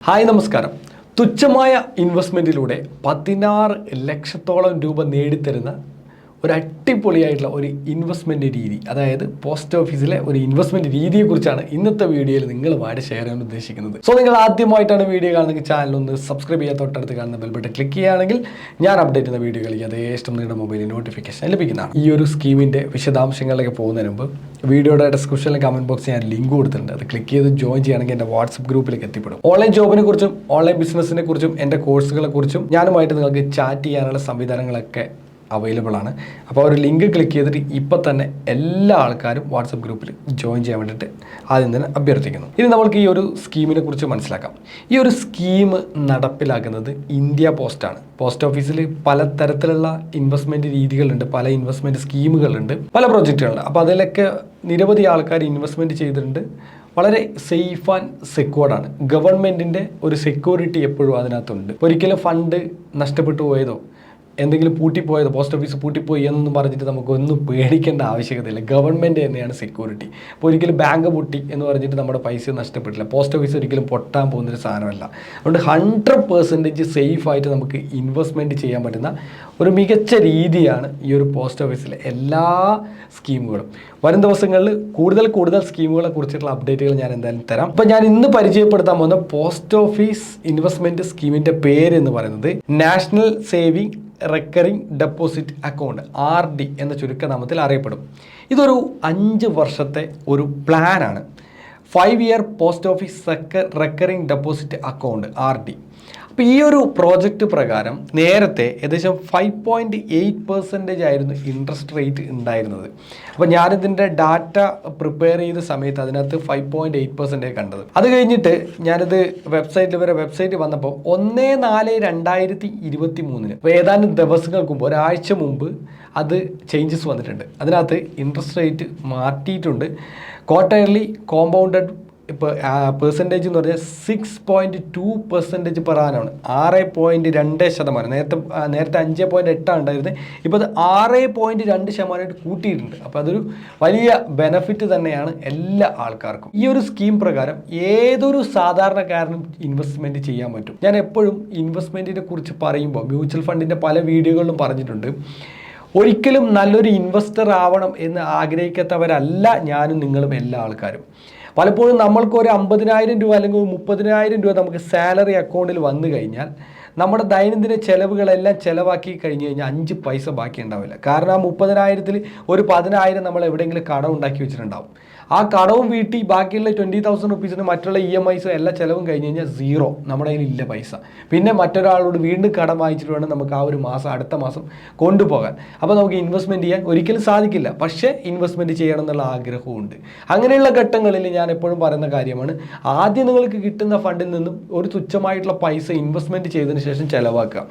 Hi നമസ്കാരം. തുച്ഛമായ ഇൻവെസ്റ്റ്മെൻറ്റിലൂടെ 16 ലക്ഷത്തോളം രൂപ നേടിത്തരുന്ന ഒരു അടിപൊളിയായിട്ടുള്ള ഒരു ഇൻവെസ്റ്റ്മെൻറ്റ് രീതി, അതായത് പോസ്റ്റ് ഓഫീസിലെ ഒരു ഇൻവെസ്റ്റ്മെൻറ്റ് രീതിയെക്കുറിച്ചാണ് ഇന്നത്തെ വീഡിയോയിൽ നിങ്ങളുമായിട്ട് ഷെയർ ചെയ്യാൻ ഉദ്ദേശിക്കുന്നത്. സോ നിങ്ങൾ ആദ്യമായിട്ടാണ് വീഡിയോ കാണുന്നെങ്കിൽ ചാനൽ ഒന്ന് സബ്സ്ക്രൈബ് ചെയ്യാൻ തൊട്ടടുത്ത് കാണുന്ന ബെൽ ബട്ടൺ ക്ലിക്ക് ചെയ്യുകയാണെങ്കിൽ ഞാൻ അപ്ഡേറ്റ് ചെയ്യുന്ന വീഡിയോകളിൽ യഥേഷ്ടം നിങ്ങളുടെ മൊബൈലിൽ നോട്ടിഫിക്കേഷൻ ലഭിക്കുന്നതാണ്. ഈ ഒരു സ്കീമിൻ്റെ വിശദാംശങ്ങളിലേക്ക് പോകുന്നതിന് മുമ്പ് വീഡിയോയുടെ ഡിസ്ക്രിപ്ഷനിലെ കമൻറ്റ് ബോക്സിൽ ഞാൻ ലിങ്ക് കൊടുത്തിട്ടുണ്ട്. അത് ക്ലിക്ക് ചെയ്ത് ജോയിൻ ചെയ്യുകയാണെങ്കിൽ എൻ്റെ വാട്സപ്പ് ഗ്രൂപ്പിലേക്ക് എത്തിപ്പെടും. ഓൺലൈൻ ജോബിനെ കുറിച്ചും ഓൺലൈൻ ബിസിനസ്സിനെ കുറിച്ചും എൻ്റെ കോഴ്സുകളെ കുറിച്ചും ഞാനുമായിട്ട് നിങ്ങൾക്ക് ചാറ്റ് ചെയ്യാനുള്ള സംവിധാനങ്ങളൊക്കെ അവൈലബിൾ ആണ്. അപ്പോൾ ഒരു ലിങ്ക് ക്ലിക്ക് ചെയ്തിട്ട് ഇപ്പം തന്നെ എല്ലാ ആൾക്കാരും വാട്സപ്പ് ഗ്രൂപ്പിൽ ജോയിൻ ചെയ്യാൻ വേണ്ടിയിട്ട് ആദ്യം തന്നെ അഭ്യർത്ഥിക്കുന്നു. ഇനി നമ്മൾക്ക് ഈ ഒരു സ്കീമിനെ കുറിച്ച് മനസ്സിലാക്കാം. ഈ ഒരു സ്കീം നടപ്പിലാക്കുന്നത് ഇന്ത്യ പോസ്റ്റാണ്. പോസ്റ്റ് ഓഫീസിൽ പലതരത്തിലുള്ള ഇൻവെസ്റ്റ്മെൻറ്റ് രീതികളുണ്ട്, പല ഇൻവെസ്റ്റ്മെൻറ്റ് സ്കീമുകളുണ്ട്, പല പ്രൊജക്റ്റുകളുണ്ട്. അപ്പോൾ അതിലൊക്കെ നിരവധി ആൾക്കാർ ഇൻവെസ്റ്റ്മെൻറ്റ് ചെയ്തിട്ടുണ്ട്. വളരെ സേഫ് ആൻഡ് സെക്യൂർഡാണ്. ഗവൺമെൻറ്റിൻ്റെ ഒരു സെക്യൂരിറ്റി എപ്പോഴും അതിനകത്തുണ്ട്. ഒരിക്കലും ഫണ്ട് നഷ്ടപ്പെട്ടു പോയതോ എന്തെങ്കിലും പൂട്ടിപ്പോയതോ പോസ്റ്റ് ഓഫീസ് പൂട്ടിപ്പോയി എന്നൊന്നും പറഞ്ഞിട്ട് നമുക്കൊന്നും പേടിക്കേണ്ട ആവശ്യകതയില്ല. ഗവൺമെൻറ് തന്നെയാണ് സെക്യൂരിറ്റി. അപ്പോൾ ഒരിക്കലും ബാങ്ക് പൊട്ടി എന്ന് പറഞ്ഞിട്ട് നമ്മുടെ പൈസ നഷ്ടപ്പെട്ടില്ല. പോസ്റ്റ് ഓഫീസ് ഒരിക്കലും പൊട്ടാൻ പോകുന്നൊരു സാധനമല്ല. അതുകൊണ്ട് 100% സേഫായിട്ട് നമുക്ക് ഇൻവെസ്റ്റ്മെൻറ്റ് ചെയ്യാൻ പറ്റുന്ന ഒരു മികച്ച രീതിയാണ് ഈ ഒരു പോസ്റ്റ് ഓഫീസിലെ എല്ലാ സ്കീമുകളും. വരും ദിവസങ്ങളിൽ കൂടുതൽ സ്കീമുകളെ കുറിച്ചിട്ടുള്ള അപ്ഡേറ്റുകൾ ഞാൻ എന്തായാലും തരാം. അപ്പോൾ ഞാൻ ഇന്ന് പരിചയപ്പെടുത്താൻ പോകുന്ന പോസ്റ്റ് ഓഫീസ് ഇൻവെസ്റ്റ്മെൻറ്റ് സ്കീമിൻ്റെ പേര് എന്ന് പറയുന്നത് national saving recurring deposit account RD എന്ന ചുരുക്കനാമത്തിൽ അറിയപ്പെടും. ഇതൊരു 5 വർഷത്തെ ഒരു പ്ലാനാണ്. 5 year post office recurring deposit account RD. അപ്പോൾ ഈ ഒരു പ്രോജക്റ്റ് പ്രകാരം നേരത്തെ ഏകദേശം 5.8% ആയിരുന്നു ഇൻട്രസ്റ്റ് റേറ്റ് ഉണ്ടായിരുന്നത്. അപ്പോൾ ഞാനിതിൻ്റെ ഡാറ്റ പ്രിപ്പയർ ചെയ്ത സമയത്ത് അതിനകത്ത് 5.8% കണ്ടത്. അത് കഴിഞ്ഞിട്ട് ഞാനിത് വെബ്സൈറ്റ് വന്നപ്പോൾ 1/4/2023 അപ്പോൾ ഏതാനും ദിവസങ്ങൾക്ക് മുമ്പ്, ഒരാഴ്ച മുമ്പ് അത് ചേഞ്ചസ് വന്നിട്ടുണ്ട്. അതിനകത്ത് ഇൻട്രസ്റ്റ് റേറ്റ് മാറ്റിയിട്ടുണ്ട്. ക്വാർട്ടർലി കോമ്പൗണ്ടഡ് ഇപ്പോൾ പെർസെൻറ്റേജ് എന്ന് പറഞ്ഞാൽ 6.2% പെർ ആനാണ്. 6.2%. നേരത്തെ 5.8 ഉണ്ടായിരുന്നത്. ഇപ്പോൾ അത് 6.2% കൂട്ടിയിട്ടുണ്ട്. അപ്പോൾ അതൊരു വലിയ ബെനഫിറ്റ് തന്നെയാണ് എല്ലാ ആൾക്കാർക്കും. ഈ ഒരു സ്കീം പ്രകാരം ഏതൊരു സാധാരണക്കാരനും ഇൻവെസ്റ്റ്മെൻറ്റ് ചെയ്യാൻ പറ്റും. ഞാൻ എപ്പോഴും ഇൻവെസ്റ്റ്മെൻറ്റിനെ കുറിച്ച് പറയുമ്പോൾ മ്യൂച്വൽ ഫണ്ടിൻ്റെ പല വീഡിയോകളിലും പറഞ്ഞിട്ടുണ്ട്. ഒരിക്കലും നല്ലൊരു ഇൻവെസ്റ്റർ ആവണം എന്ന് ആഗ്രഹിക്കാത്തവരല്ല ഞാനും നിങ്ങളും എല്ലാ ആൾക്കാരും. പലപ്പോഴും നമ്മൾക്കൊരു 50,000 രൂപ അല്ലെങ്കിൽ 30,000 രൂപ നമുക്ക് സാലറി അക്കൗണ്ടിൽ വന്നു കഴിഞ്ഞാൽ നമ്മുടെ ദൈനംദിന ചെലവുകളെല്ലാം ചിലവാക്കി കഴിഞ്ഞ് കഴിഞ്ഞാൽ 5 പൈസ ബാക്കി ഉണ്ടാവില്ല. കാരണം ആ 30,000-ൽ ഒരു 10,000 നമ്മൾ എവിടെയെങ്കിലും കടം ഉണ്ടാക്കി വെച്ചിട്ടുണ്ടാവും. ആ കടവും വീട്ടി ബാക്കിയുള്ള 20,000 റുപ്പീസിന് മറ്റുള്ള EMIs എല്ലാ ചിലവും കഴിഞ്ഞ് കഴിഞ്ഞാൽ 0, നമ്മുടെ കയ്യിൽ ഇല്ല പൈസ. പിന്നെ മറ്റൊരാളോട് വീണ്ടും കടം വാങ്ങിച്ചിട്ട് വേണം നമുക്ക് ആ ഒരു മാസം അടുത്ത മാസം കൊണ്ടുപോകാൻ. അപ്പോൾ നമുക്ക് ഇൻവെസ്റ്റ്മെൻറ്റ് ചെയ്യാൻ ഒരിക്കലും സാധിക്കില്ല. പക്ഷേ ഇൻവെസ്റ്റ്മെൻറ്റ് ചെയ്യണം എന്നുള്ള ആഗ്രഹമുണ്ട്. അങ്ങനെയുള്ള ഘട്ടങ്ങളിൽ ഞാൻ എപ്പോഴും പറയുന്ന കാര്യമാണ്, ആദ്യം നിങ്ങൾക്ക് കിട്ടുന്ന ഫണ്ടിൽ നിന്നും ഒരു തുച്ഛമായിട്ടുള്ള പൈസ ഇൻവെസ്റ്റ്മെൻറ്റ് ചെയ്തതിന് ശേഷം ചിലവാക്കുക.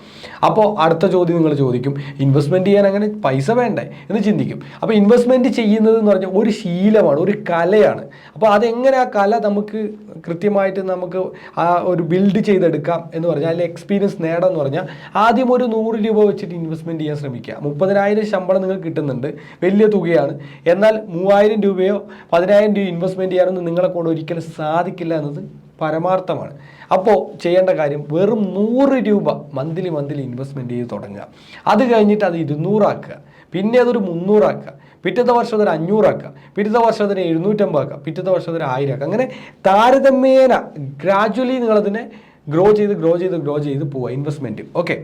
അപ്പോൾ അടുത്ത ചോദ്യം നിങ്ങൾ ചോദിക്കും, ഇൻവെസ്റ്റ്മെൻറ്റ് ചെയ്യാൻ അങ്ങനെ പൈസ വേണ്ടേ എന്ന് ചിന്തിക്കും. അപ്പോൾ ഇൻവെസ്റ്റ്മെൻറ്റ് ചെയ്യുന്നത് എന്ന് പറഞ്ഞാൽ ഒരു ശീലമാണ്, ഒരു കലയാണ്. അപ്പോൾ അതെങ്ങനെ ആ കല നമുക്ക് കൃത്യമായിട്ട് നമുക്ക് ആ ഒരു ബിൽഡ് ചെയ്തെടുക്കാം എന്ന് പറഞ്ഞാൽ, അതിൽ എക്സ്പീരിയൻസ് നേടാം എന്ന് പറഞ്ഞാൽ, ആദ്യം ഒരു 100 രൂപ വെച്ചിട്ട് ഇൻവെസ്റ്റ്മെൻറ്റ് ചെയ്യാൻ ശ്രമിക്കുക. 30,000 ശമ്പളം നിങ്ങൾക്ക് കിട്ടുന്നുണ്ട്, വലിയ തുകയാണ്. എന്നാൽ 3,000 രൂപയോ 10,000 രൂപ ഇൻവെസ്റ്റ്മെൻറ്റ് ചെയ്യാനൊന്നും നിങ്ങളെ കൊണ്ട് ഒരിക്കലും സാധിക്കില്ല എന്നത് പരമാർത്ഥമാണ്. അപ്പോൾ ചെയ്യേണ്ട കാര്യം വെറും 100 രൂപ മന്ത്ലി ഇൻവെസ്റ്റ്മെൻറ്റ് ചെയ്ത് തുടങ്ങുക. അത് കഴിഞ്ഞിട്ട് അത് 200 ആക്കുക, പിന്നെ അതൊരു 300 ആക്കുക, പിറ്റത്തെ വർഷം അതൊരു 500 ആക്കുക, പിറ്റത്തെ വർഷം അതിന് 750 ആക്കുക, പിറ്റത്തെ വർഷം അതൊരു 1000 ആക്കുക. അങ്ങനെ താരതമ്യേന ഗ്രാജുവലി നിങ്ങളതിനെ ഗ്രോ ചെയ്ത് പോവുക ഇൻവെസ്റ്റ്മെൻറ്റ്. ഓക്കെ,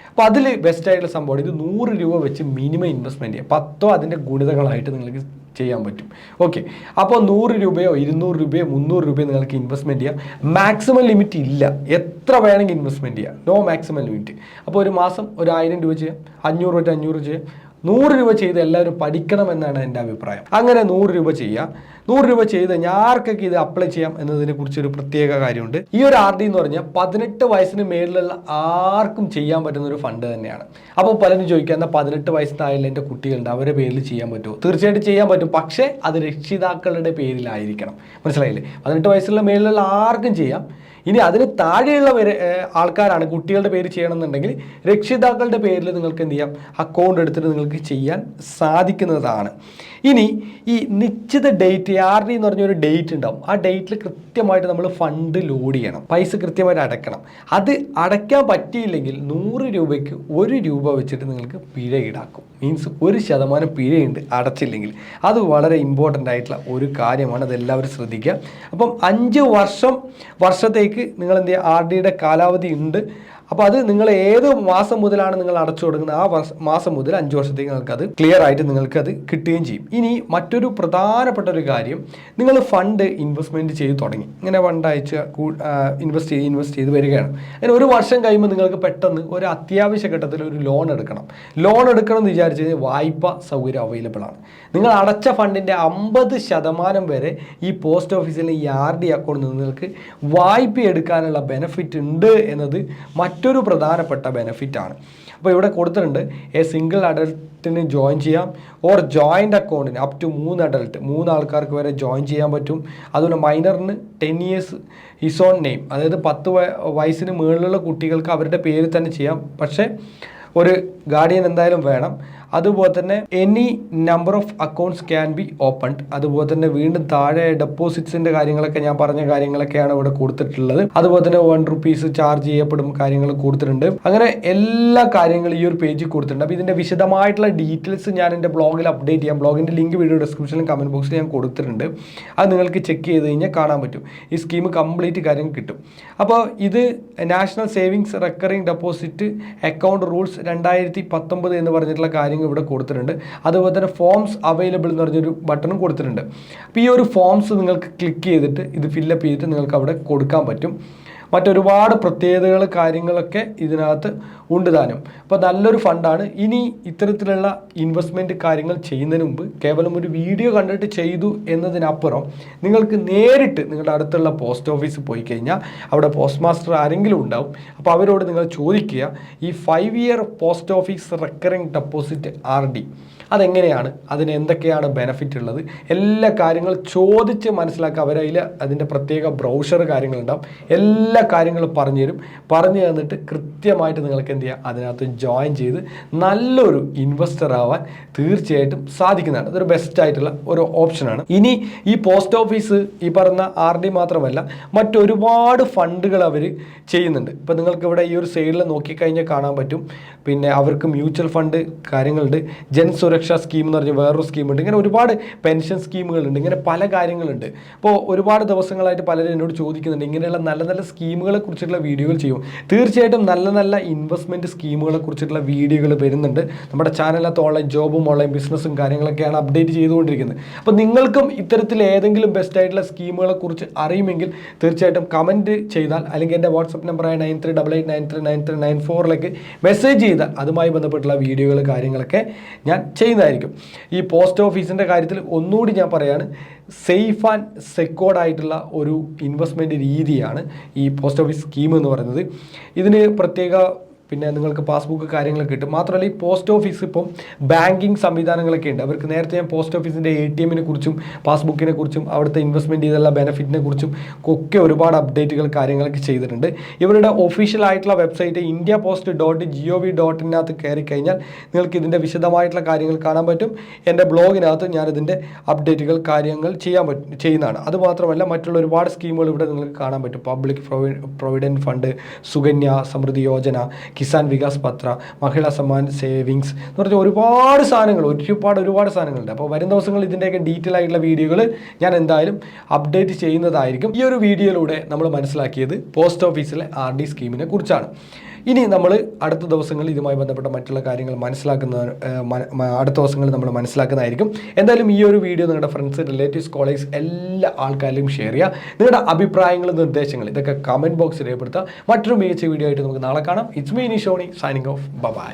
അപ്പോൾ അതിൽ ബെസ്റ്റായിട്ടുള്ള സംഭവം ഇത് 100 രൂപ വെച്ച് മിനിമം ഇൻവെസ്റ്റ്മെൻറ്റ് ചെയ്യുക. 10 അതിൻ്റെ ഗുണിതങ്ങളായിട്ട് നിങ്ങൾക്ക് ചെയ്യാൻ പറ്റും. ഓക്കെ, അപ്പോൾ 100 രൂപയോ 200 രൂപയോ 300 രൂപയോ നിങ്ങൾക്ക് ഇൻവെസ്റ്റ്മെൻറ്റ് ചെയ്യാം. മാക്സിമം ലിമിറ്റ് ഇല്ല, എത്ര വേണമെങ്കിൽ ഇൻവെസ്റ്റ്മെൻറ്റ് ചെയ്യാം, നോ മാക്സിമം ലിമിറ്റ്. അപ്പോൾ ഒരു മാസം ഒരു 1000 രൂപ ചെയ്യാം, 500 ചെയ്യാം, 100 രൂപ ചെയ്ത് എല്ലാവരും പഠിക്കണമെന്നാണ് എൻ്റെ അഭിപ്രായം. അങ്ങനെ 100 രൂപ ചെയ്യുക. 100 രൂപ ചെയ്ത് ആർക്കൊക്കെ ഇത് അപ്ലൈ ചെയ്യാം എന്നതിനെ കുറിച്ചൊരു പ്രത്യേക കാര്യമുണ്ട്. ഈ ഒരു RD എന്ന് പറഞ്ഞാൽ 18 വയസ്സിന് മേളിലുള്ള ആർക്കും ചെയ്യാൻ പറ്റുന്ന ഒരു ഫണ്ട് തന്നെയാണ്. അപ്പോൾ പലരും ചോദിക്കുക, എന്നാൽ 18 വയസ്സായാലും എൻ്റെ കുട്ടികളുണ്ട്, അവരുടെ പേരിൽ ചെയ്യാൻ പറ്റുമോ? തീർച്ചയായിട്ടും ചെയ്യാൻ പറ്റും, പക്ഷേ അത് രക്ഷിതാക്കളുടെ പേരിലായിരിക്കണം. മനസ്സിലായില്ലേ? 18 വയസ്സുള്ള മേളിലുള്ള ആർക്കും ചെയ്യാം. ഇനി അതിന് താഴെയുള്ള ആൾക്കാരാണ് കുട്ടികളുടെ പേര് ചെയ്യണമെന്നുണ്ടെങ്കിൽ രക്ഷിതാക്കളുടെ പേരിൽ നിങ്ങൾക്ക് എന്ത് ചെയ്യാം, അക്കൗണ്ട് എടുത്തിട്ട് നിങ്ങൾക്ക് ചെയ്യാൻ സാധിക്കുന്നതാണ്. ഇനി ഈ നിശ്ചിത ഡേറ്റ് CRD എന്ന് പറഞ്ഞൊരു ഡേറ്റ് ഉണ്ടാവും. ആ ഡേറ്റിൽ കൃത്യമായിട്ട് നമ്മൾ ഫണ്ട് ലോഡ് ചെയ്യണം, പൈസ കൃത്യമായിട്ട് അടയ്ക്കണം. അത് അടയ്ക്കാൻ പറ്റിയില്ലെങ്കിൽ 100 രൂപയ്ക്ക് 1 രൂപ വെച്ചിട്ട് നിങ്ങൾക്ക് പിഴ ഈടാക്കും. മീൻസ് 1% പിഴയുണ്ട് അടച്ചില്ലെങ്കിൽ. അത് വളരെ ഇമ്പോർട്ടൻ്റ് ആയിട്ടുള്ള ഒരു കാര്യമാണ്, അതെല്ലാവരും ശ്രദ്ധിക്കുക. അപ്പം 5 വർഷത്തേക്ക് നിങ്ങൾ എന്ത് ചെയ്യുക, RDയുടെ കാലാവധി ഉണ്ട്. അപ്പോൾ അത് നിങ്ങൾ ഏത് മാസം മുതലാണ് നിങ്ങൾ അടച്ചു കൊടുക്കുന്നത്, ആ മാസം മുതൽ 5 വർഷത്തേക്ക് നിങ്ങൾക്കത് ക്ലിയർ ആയിട്ട് നിങ്ങൾക്കത് കിട്ടുകയും ചെയ്യും. ഇനി മറ്റൊരു പ്രധാനപ്പെട്ട ഒരു കാര്യം, നിങ്ങൾ ഫണ്ട് ഇൻവെസ്റ്റ്മെൻറ്റ് ചെയ്ത് തുടങ്ങി, ഇങ്ങനെ ഫണ്ട് അയച്ച് ഇൻവെസ്റ്റ് ചെയ്ത് വരികയാണ്. അങ്ങനെ 1 വർഷം കഴിയുമ്പോൾ നിങ്ങൾക്ക് പെട്ടെന്ന് ഒരു അത്യാവശ്യ ഘട്ടത്തിൽ ഒരു ലോൺ എടുക്കണം എന്ന് വിചാരിച്ച് കഴിഞ്ഞാൽ വായ്പ സൗകര്യം അവൈലബിൾ ആണ്. നിങ്ങൾ അടച്ച ഫണ്ടിൻ്റെ 50% വരെ ഈ പോസ്റ്റ് ഓഫീസിലെ ഈ RD അക്കൗണ്ടിൽ നിന്ന് നിങ്ങൾക്ക് വായ്പ എടുക്കാനുള്ള ബെനിഫിറ്റ് ഉണ്ട് എന്നത് മറ്റൊരു പ്രധാനപ്പെട്ട ബെനിഫിറ്റാണ്. അപ്പോൾ ഇവിടെ കൊടുത്തിട്ടുണ്ട്, സിംഗിൾ അഡൾട്ടിന് ജോയിൻ ചെയ്യാം, ഓർ ജോയിൻ്റ് അക്കൗണ്ടിന് അപ് ടു 3 ആൾക്കാർക്ക് വരെ ജോയിൻ ചെയ്യാൻ പറ്റും. അതുപോലെ മൈനറിന് 10 years ഹിസ് ഓൺ നെയിം, അതായത് 10 വയസ്സിന് മുകളിലുള്ള കുട്ടികൾക്ക് അവരുടെ പേര് തന്നെ ചെയ്യാം, പക്ഷേ ഒരു ഗാർഡിയൻ എന്തായാലും വേണം. അതുപോലെ തന്നെ any number of accounts can be opened. അതുപോലെ തന്നെ വീണ്ടും താഴെ ഡെപ്പോസിറ്റ്സിൻ്റെ കാര്യങ്ങളൊക്കെ ഞാൻ പറഞ്ഞ കാര്യങ്ങളൊക്കെയാണ് ഇവിടെ കൊടുത്തിട്ടുള്ളത്. അതുപോലെ തന്നെ 1 rupees ചാർജ് ചെയ്യപ്പെടും കാര്യങ്ങൾ കൊടുത്തിട്ടുണ്ട്. അങ്ങനെ എല്ലാ കാര്യങ്ങളും ഈ ഒരു പേജിൽ കൊടുത്തിട്ടുണ്ട്. അപ്പോൾ ഇതിൻ്റെ വിശദമായിട്ടുള്ള ഡീറ്റെയിൽസ് ഞാൻ എൻ്റെ ബ്ലോഗിൽ അപ്ഡേറ്റ് ചെയ്യാം. ബ്ലോഗിൻ്റെ ലിങ്ക് വീഡിയോ ഡിസ്ക്രിപ്ഷനിലും കമൻറ്റ് ബോക്സിൽ ഞാൻ കൊടുത്തിട്ടുണ്ട്. അത് നിങ്ങൾക്ക് ചെക്ക് ചെയ്ത് കഴിഞ്ഞാൽ കാണാൻ പറ്റും. ഈ സ്കീം കംപ്ലീറ്റ് കാര്യങ്ങൾ കിട്ടും. അപ്പോൾ ഇത് national savings recurring deposit account rules 2019 എന്ന് പറഞ്ഞിട്ടുള്ള കാര്യങ്ങൾ ഇവിടെ കൊടുത്തിട്ടുണ്ട്. അതുപോലെ തന്നെ ഫോംസ് അവൈലബിൾ എന്ന് പറഞ്ഞൊരു ബട്ടണും കൊടുത്തിട്ടുണ്ട്. അപ്പോൾ ഈ ഒരു ഫോംസ് നിങ്ങൾക്ക് ക്ലിക്ക് ചെയ്തിട്ട് ഇത് ഫില്ലപ്പ് ചെയ്തിട്ട് നിങ്ങൾക്ക് അവിടെ കൊടുക്കാൻ പറ്റും. മറ്റൊരുപാട് പ്രത്യേകതകൾ കാര്യങ്ങളൊക്കെ ഇതിനകത്ത് ഉണ്ട് താനും. അപ്പോൾ നല്ലൊരു ഫണ്ടാണ്. ഇനി ഇത്തരത്തിലുള്ള ഇൻവെസ്റ്റ്മെൻറ്റ് കാര്യങ്ങൾ ചെയ്യുന്നതിന് മുമ്പ് കേവലം ഒരു വീഡിയോ കണ്ടിട്ട് ചെയ്തു എന്നതിനപ്പുറം നിങ്ങൾക്ക് നേരിട്ട് നിങ്ങളുടെ അടുത്തുള്ള പോസ്റ്റ് ഓഫീസിൽ പോയി കഴിഞ്ഞാൽ അവിടെ പോസ്റ്റ് മാസ്റ്റർ ആരെങ്കിലും ഉണ്ടാവും. അപ്പോൾ അവരോട് നിങ്ങൾ ചോദിക്കുക, ഈ 5 year post office recurring deposit RD അതെങ്ങനെയാണ്, അതിന് എന്തൊക്കെയാണ് ബെനിഫിറ്റ് ഉള്ളത്, എല്ലാ കാര്യങ്ങളും ചോദിച്ച് മനസ്സിലാക്കുക. അവരതിൽ അതിൻ്റെ പ്രത്യേക ബ്രൗഷർ കാര്യങ്ങളുണ്ടാവും, എല്ലാ കാര്യങ്ങളും പറഞ്ഞു തന്നിട്ട് കൃത്യമായിട്ട് നിങ്ങൾക്ക് എന്ത് ചെയ്യുക, അതിനകത്ത് ജോയിൻ ചെയ്ത് നല്ലൊരു ഇൻവെസ്റ്റർ ആവാൻ തീർച്ചയായിട്ടും സാധിക്കുന്നതാണ്. അതൊരു ബെസ്റ്റ് ആയിട്ടുള്ള ഒരു ഓപ്ഷനാണ്. ഇനി ഈ പോസ്റ്റ് ഓഫീസ് ഈ പറഞ്ഞ RD മാത്രമല്ല മറ്റൊരുപാട് ഫണ്ടുകൾ അവർ ചെയ്യുന്നുണ്ട്. ഇപ്പോൾ നിങ്ങൾക്ക് ഇവിടെ ഈ ഒരു സൈഡിൽ നോക്കിക്കഴിഞ്ഞാൽ കാണാൻ പറ്റും. പിന്നെ അവർക്ക് മ്യൂച്വൽ ഫണ്ട് കാര്യങ്ങളുണ്ട്, ജൻ സുരക്ഷാ സ്കീം എന്ന് പറഞ്ഞാൽ വേറൊരു സ്കീമുണ്ട്, ഇങ്ങനെ ഒരുപാട് പെൻഷൻ സ്കീമുകളുണ്ട്, ഇങ്ങനെ പല കാര്യങ്ങളുണ്ട്. അപ്പോൾ ഒരുപാട് ദിവസങ്ങളായിട്ട് പലരും എന്നോട് ചോദിക്കുന്നുണ്ട് ഇങ്ങനെയുള്ള നല്ല നല്ല സ്കീമുകളെ കുറിച്ചിട്ടുള്ള വീഡിയോകൾ ചെയ്യും. തീർച്ചയായിട്ടും നല്ല നല്ല ഇൻവെസ്റ്റ്മെൻറ്റ് സ്കീമുകളെ കുറിച്ചിട്ടുള്ള വീഡിയോകൾ വരുന്നുണ്ട്. നമ്മുടെ ചാനലിനകത്ത് ഓൺലൈൻ ജോബും ഓൺലൈൻ ബിസിനസ്സും കാര്യങ്ങളൊക്കെയാണ് അപ്ഡേറ്റ് ചെയ്തുകൊണ്ടിരിക്കുന്നത്. അപ്പോൾ നിങ്ങൾക്കും ഇത്തരത്തിൽ ഏതെങ്കിലും ബെസ്റ്റ് ആയിട്ടുള്ള സ്കീമുകളെ കുറിച്ച് അറിയുമെങ്കിൽ തീർച്ചയായിട്ടും കമൻറ്റ് ചെയ്താൽ, അല്ലെങ്കിൽ എൻ്റെ വാട്സപ്പ് നമ്പറായ 9388939394 മെസ്സേജ് ചെയ്താൽ അതുമായി ബന്ധപ്പെട്ടുള്ള വീഡിയോകൾ കാര്യങ്ങളൊക്കെ ഞാൻ ചെയ്യുന്നതായിരിക്കും. ഈ പോസ്റ്റ് ഓഫീസിൻ്റെ കാര്യത്തിൽ ഒന്നുകൂടി ഞാൻ പറയാണ്, സേഫ് ആൻഡ് സെക്യൂർഡ് ആയിട്ടുള്ള ഒരു ഇൻവെസ്റ്റ്മെൻറ്റ് രീതിയാണ് ഈ പോസ്റ്റ് ഓഫീസ് സ്കീം എന്ന് പറയുന്നത്. ഇതിന് പ്രത്യേക പിന്നെ നിങ്ങൾക്ക് പാസ്ബുക്ക് കാര്യങ്ങളൊക്കെ കിട്ടും. മാത്രമല്ല ഈ പോസ്റ്റ് ഓഫീസ് ഇപ്പം ബാങ്കിങ് സംവിധാനങ്ങളൊക്കെ ഉണ്ട്. അവർക്ക് നേരത്തെ ഞാൻ പോസ്റ്റ് ഓഫീസിൻ്റെ ATM കുറിച്ചും പാസ്ബുക്കിനെ കുറിച്ചും അവിടുത്തെ ഇൻവെസ്റ്റ്മെൻറ്റ് ചെയ്തുള്ള ബെനിഫിറ്റിനെ കുറിച്ചും ഒക്കെ ഒരുപാട് അപ്ഡേറ്റുകൾ കാര്യങ്ങളൊക്കെ ചെയ്തിട്ടുണ്ട്. ഇവരുടെ ഒഫീഷ്യൽ ആയിട്ടുള്ള വെബ്സൈറ്റ് indiapost.gov.in കയറി കഴിഞ്ഞാൽ നിങ്ങൾക്ക് ഇതിൻ്റെ വിശദമായിട്ടുള്ള കാര്യങ്ങൾ കാണാൻ പറ്റും. എൻ്റെ ബ്ലോഗിനകത്ത് ഞാനിതിൻ്റെ അപ്ഡേറ്റുകൾ കാര്യങ്ങൾ ചെയ്യുന്നതാണ്. അതുമാത്രമല്ല മറ്റുള്ള ഒരുപാട് സ്കീമുകൾ ഇവിടെ നിങ്ങൾക്ക് കാണാൻ പറ്റും. Public provident fund, Sukanya Samriddhi Yojana, Kisan Vikas Patra, മഹിളാ സമ്മാൻ സേവിങ്സ് എന്ന് പറഞ്ഞാൽ ഒരുപാട് സാധനങ്ങളുണ്ട്. അപ്പോൾ വരും ദിവസങ്ങളിൽ ഇതിൻ്റെയൊക്കെ ഡീറ്റെയിൽ ആയിട്ടുള്ള വീഡിയോകൾ ഞാൻ എന്തായാലും അപ്ഡേറ്റ് ചെയ്യുന്നതായിരിക്കും. ഈ ഒരു വീഡിയോയിലൂടെ നമ്മൾ മനസ്സിലാക്കിയത് പോസ്റ്റ് ഓഫീസിലെ RD സ്കീമിനെ കുറിച്ചാണ്. ഇനി നമ്മൾ അടുത്ത ദിവസങ്ങളിൽ ഇതുമായി ബന്ധപ്പെട്ട മറ്റുള്ള കാര്യങ്ങൾ അടുത്ത ദിവസങ്ങളിൽ നമ്മൾ മനസ്സിലാക്കുന്നതായിരിക്കും. എന്തായാലും ഈ ഒരു വീഡിയോ നിങ്ങളുടെ ഫ്രണ്ട്സ്, റിലേറ്റീവ്സ്, കോളേജ് എല്ലാ ആൾക്കാരിലും ഷെയർ ചെയ്യുക. നിങ്ങളുടെ അഭിപ്രായങ്ങളും നിർദ്ദേശങ്ങളും ഇതൊക്കെ കമൻറ്റ് ബോക്സിൽ രേഖപ്പെടുത്തുക. മറ്റൊരു മികച്ച വീഡിയോ ആയിട്ട് നമുക്ക് നാളെ കാണാം. It's me Shoni signing off. By.